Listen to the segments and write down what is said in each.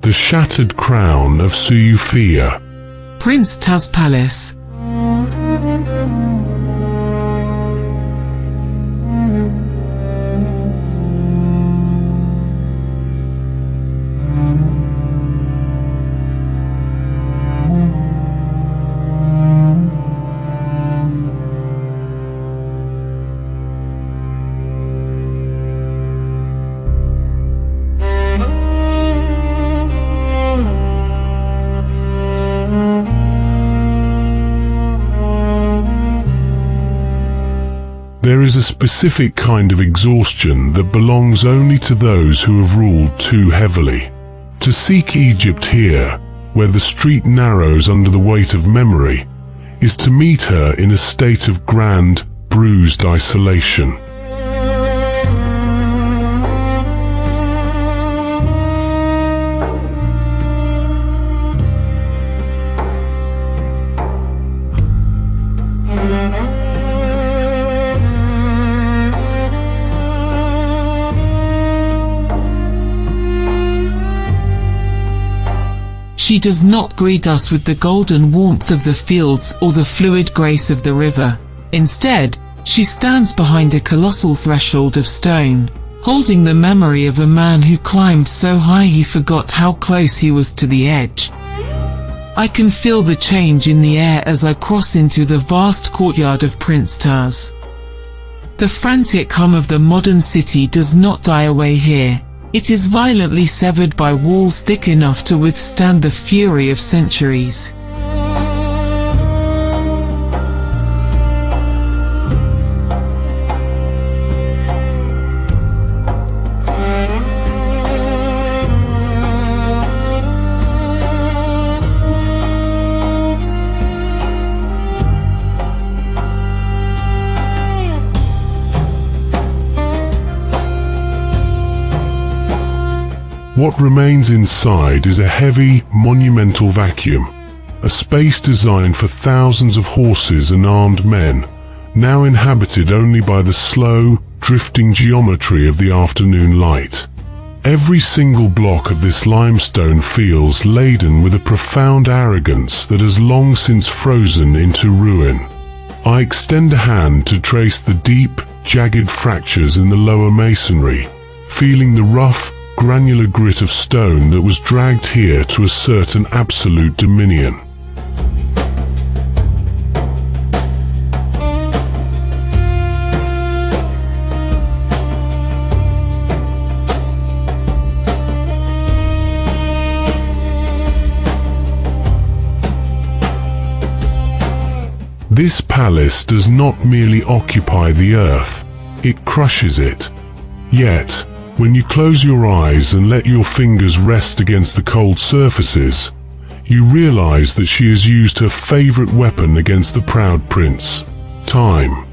the shattered crown of Suyufia. Prince Taz Palace. There is a specific kind of exhaustion that belongs only to those who have ruled too heavily. To seek Egypt here, where the street narrows under the weight of memory, is to meet her in a state of grand, bruised isolation. She does not greet us with the golden warmth of the fields or the fluid grace of the river. Instead, she stands behind a colossal threshold of stone, holding the memory of a man who climbed so high he forgot how close he was to the edge. I can feel the change in the air as I cross into the vast courtyard of Prince Taz. The frantic hum of the modern city does not die away here. It is violently severed by walls thick enough to withstand the fury of centuries. What remains inside is a heavy, monumental vacuum, a space designed for thousands of horses and armed men, now inhabited only by the slow, drifting geometry of the afternoon light. Every single block of this limestone feels laden with a profound arrogance that has long since frozen into ruin. I extend a hand to trace the deep, jagged fractures in the lower masonry, feeling the rough, granular grit of stone that was dragged here to assert an absolute dominion. This palace does not merely occupy the earth, it crushes it. Yet, when you close your eyes and let your fingers rest against the cold surfaces, you realize that she has used her favorite weapon against the proud prince: time.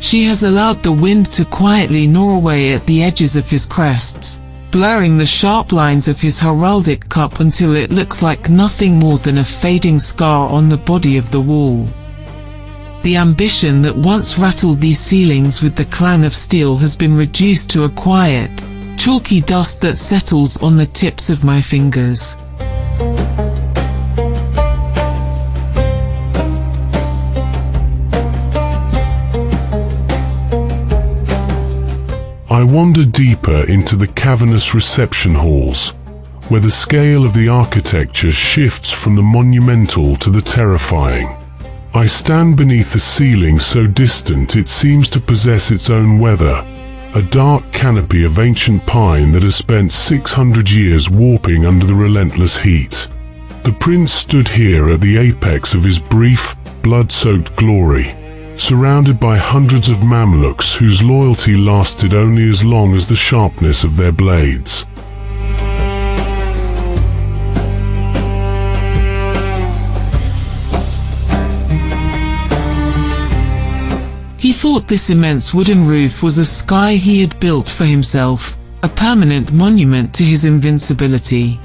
She has allowed the wind to quietly gnaw away at the edges of his crests, blurring the sharp lines of his heraldic cup until it looks like nothing more than a fading scar on the body of the wall. The ambition that once rattled these ceilings with the clang of steel has been reduced to a quiet, chalky dust that settles on the tips of my fingers. I wander deeper into the cavernous reception halls, where the scale of the architecture shifts from the monumental to the terrifying. I stand beneath a ceiling so distant it seems to possess its own weather, a dark canopy of ancient pine that has spent 600 years warping under the relentless heat. The prince stood here at the apex of his brief, blood-soaked glory, surrounded by hundreds of Mamluks whose loyalty lasted only as long as the sharpness of their blades. He thought this immense wooden roof was a sky he had built for himself, a permanent monument to his invincibility.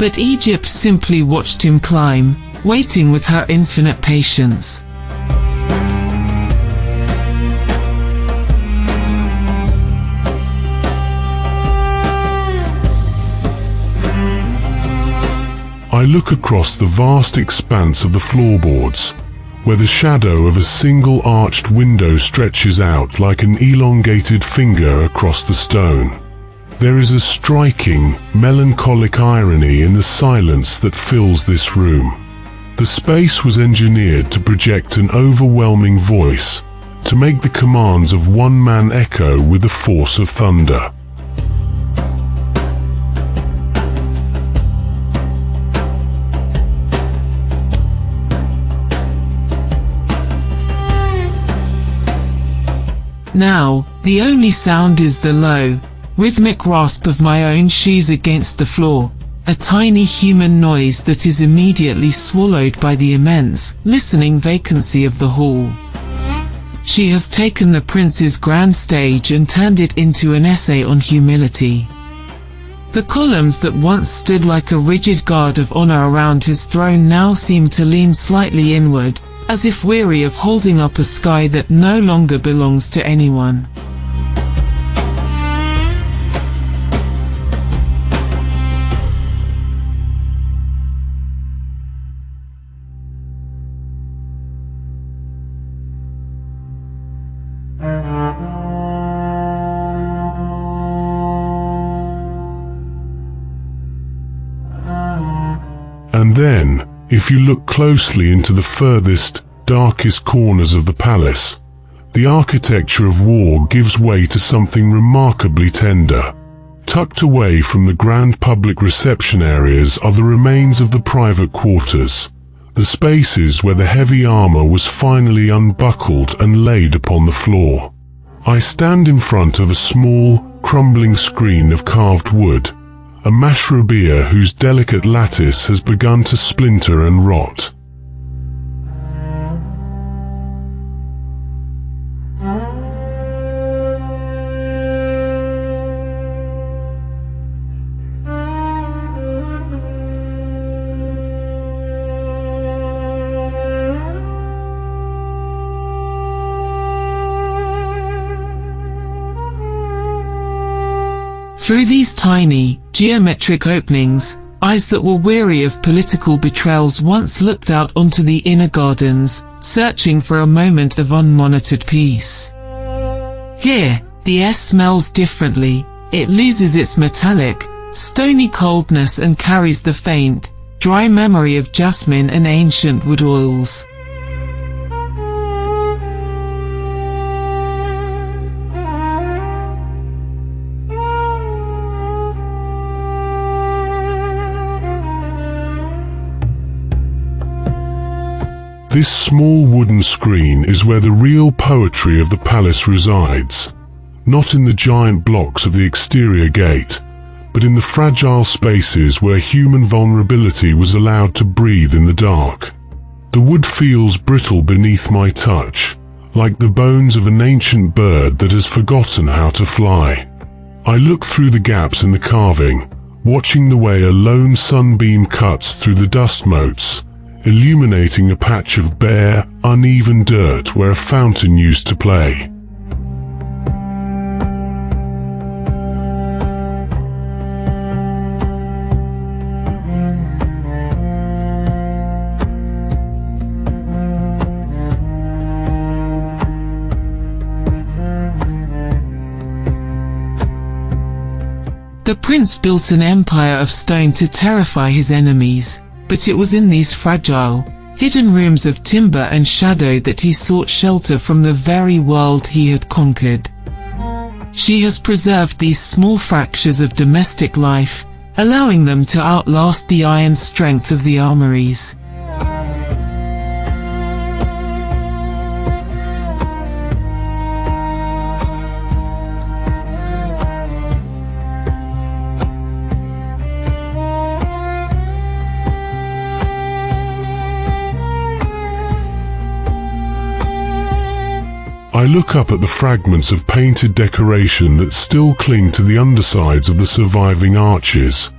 But Egypt simply watched him climb, waiting with her infinite patience. I look across the vast expanse of the floorboards, where the shadow of a single arched window stretches out like an elongated finger across the stone. There is a striking, melancholic irony in the silence that fills this room. The space was engineered to project an overwhelming voice, to make the commands of one man echo with the force of thunder. Now, the only sound is the low, rhythmic rasp of my own shoes against the floor, a tiny human noise that is immediately swallowed by the immense, listening vacancy of the hall. She has taken the prince's grand stage and turned it into an essay on humility. The columns that once stood like a rigid guard of honor around his throne now seem to lean slightly inward, as if weary of holding up a sky that no longer belongs to anyone. And then, if you look closely into the furthest, darkest corners of the palace, the architecture of war gives way to something remarkably tender. Tucked away from the grand public reception areas are the remains of the private quarters, the spaces where the heavy armor was finally unbuckled and laid upon the floor. I stand in front of a small, crumbling screen of carved wood, a mashrabiyah whose delicate lattice has begun to splinter and rot. Through these tiny, geometric openings, eyes that were weary of political betrayals once looked out onto the inner gardens, searching for a moment of unmonitored peace. Here, the air smells differently. It loses its metallic, stony coldness and carries the faint, dry memory of jasmine and ancient wood oils. This small wooden screen is where the real poetry of the palace resides, not in the giant blocks of the exterior gate, but in the fragile spaces where human vulnerability was allowed to breathe in the dark. The wood feels brittle beneath my touch, like the bones of an ancient bird that has forgotten how to fly. I look through the gaps in the carving, watching the way a lone sunbeam cuts through the dust motes, illuminating a patch of bare, uneven dirt where a fountain used to play. The prince built an empire of stone to terrify his enemies. But it was in these fragile, hidden rooms of timber and shadow that he sought shelter from the very world he had conquered. She has preserved these small fractures of domestic life, allowing them to outlast the iron strength of the armories. I look up at the fragments of painted decoration that still cling to the undersides of the surviving arches,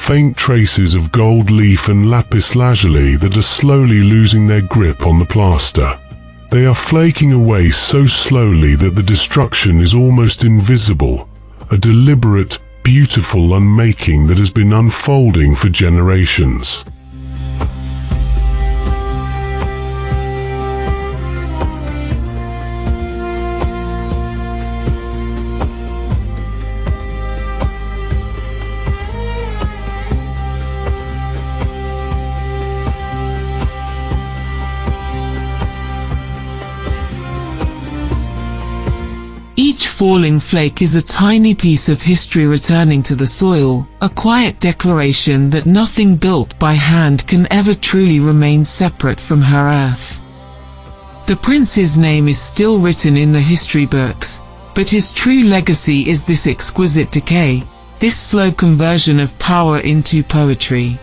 faint traces of gold leaf and lapis lazuli that are slowly losing their grip on the plaster. They are flaking away so slowly that the destruction is almost invisible, a deliberate, beautiful unmaking that has been unfolding for generations. Each falling flake is a tiny piece of history returning to the soil, a quiet declaration that nothing built by hand can ever truly remain separate from her earth. The prince's name is still written in the history books, but his true legacy is this exquisite decay, this slow conversion of power into poetry.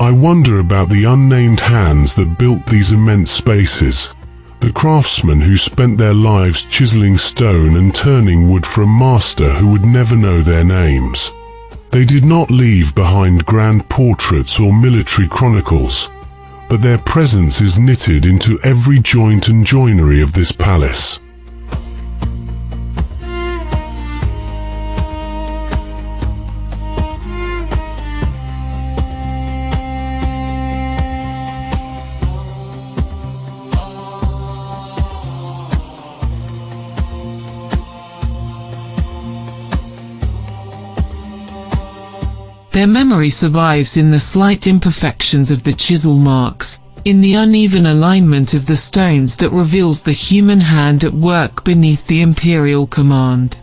I wonder about the unnamed hands that built these immense spaces, the craftsmen who spent their lives chiseling stone and turning wood for a master who would never know their names. They did not leave behind grand portraits or military chronicles, but their presence is knitted into every joint and joinery of this palace. Their memory survives in the slight imperfections of the chisel marks, in the uneven alignment of the stones that reveals the human hand at work beneath the imperial command.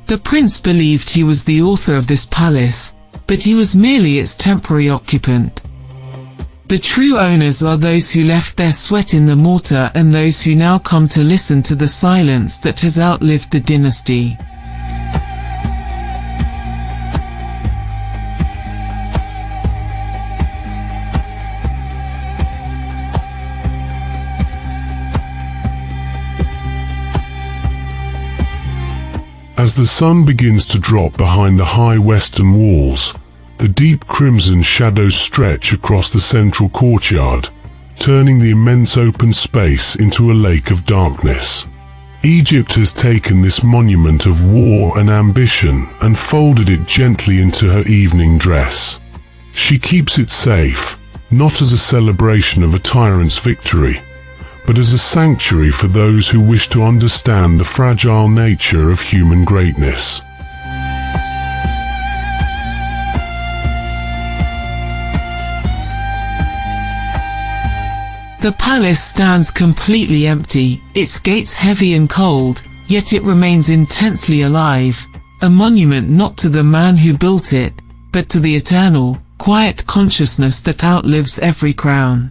The prince believed he was the author of this palace, but he was merely its temporary occupant. The true owners are those who left their sweat in the mortar and those who now come to listen to the silence that has outlived the dynasty. As the sun begins to drop behind the high western walls, the deep crimson shadows stretch across the central courtyard, turning the immense open space into a lake of darkness. Egypt has taken this monument of war and ambition and folded it gently into her evening dress. She keeps it safe, not as a celebration of a tyrant's victory, but as a sanctuary for those who wish to understand the fragile nature of human greatness. The palace stands completely empty, its gates heavy and cold, yet it remains intensely alive, a monument not to the man who built it, but to the eternal, quiet consciousness that outlives every crown.